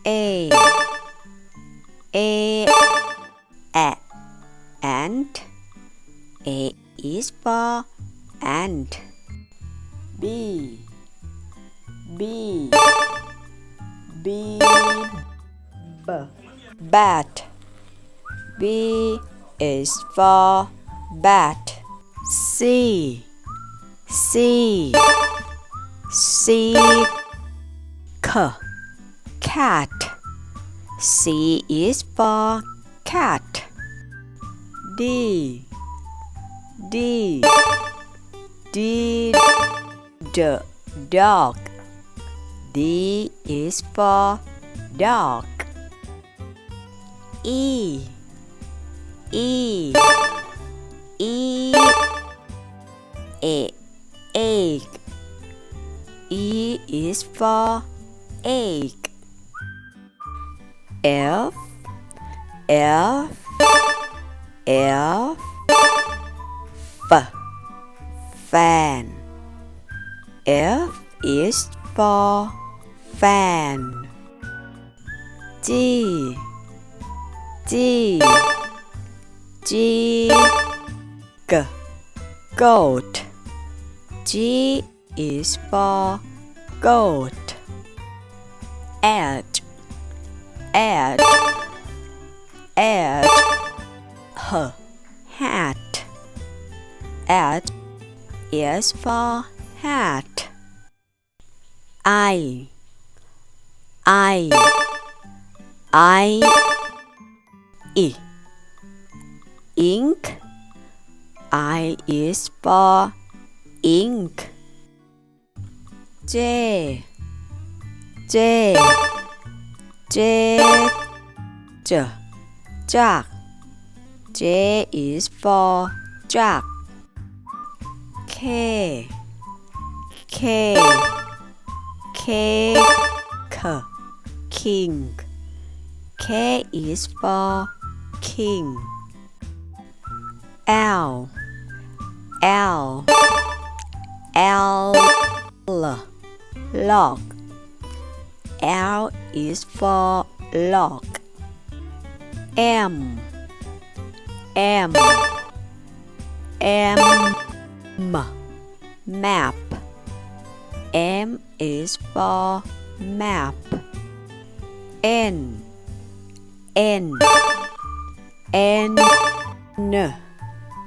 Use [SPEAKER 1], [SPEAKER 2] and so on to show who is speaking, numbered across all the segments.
[SPEAKER 1] A ant. A is for ant. B bat. B is for bat. C cat. C is for cat. D the dog. D is for dog. E egg. E is for egg. F fan. F is for fan. G goat. G is for goat. H hat. H is for hat. I ink. I is for ink. J jug. J is for jug. K king. K is for king. L log. L is for log. M map. M is for map. N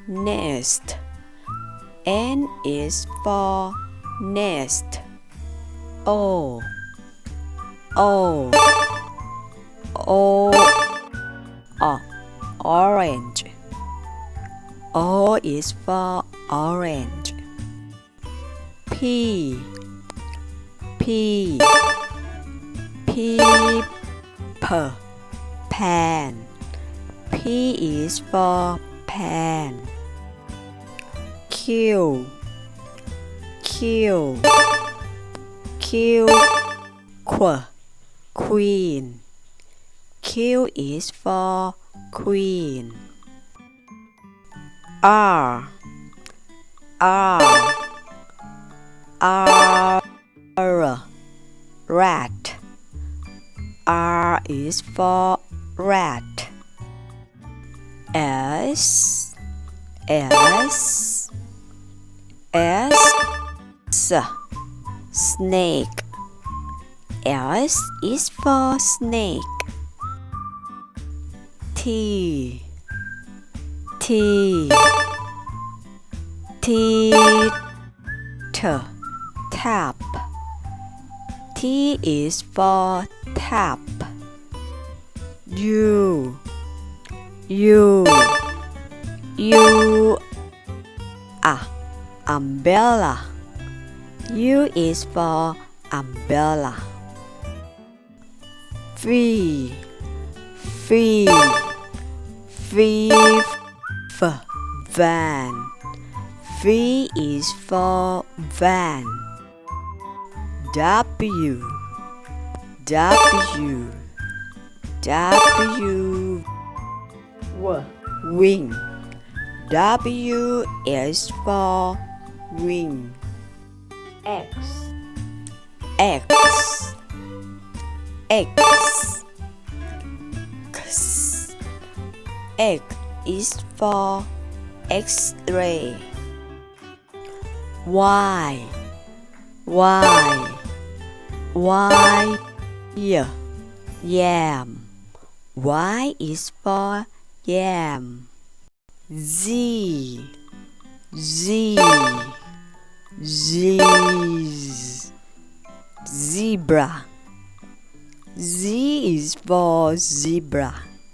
[SPEAKER 1] nest. N is for nest. O orange. O is for orange. P pan. P is for pan. Q queen. Q is for queen. R rat. R is for rat. S snake. S is for snake. T tap. T is for tap. U umbrella. U is for umbrella. V van. V is for van. W wing. W is for wing. X X. X. X is for X-ray. Y. Y. Y-yeah. Yam. Y is for yam. Z. Z. Z. Zebra. Z is for zebra.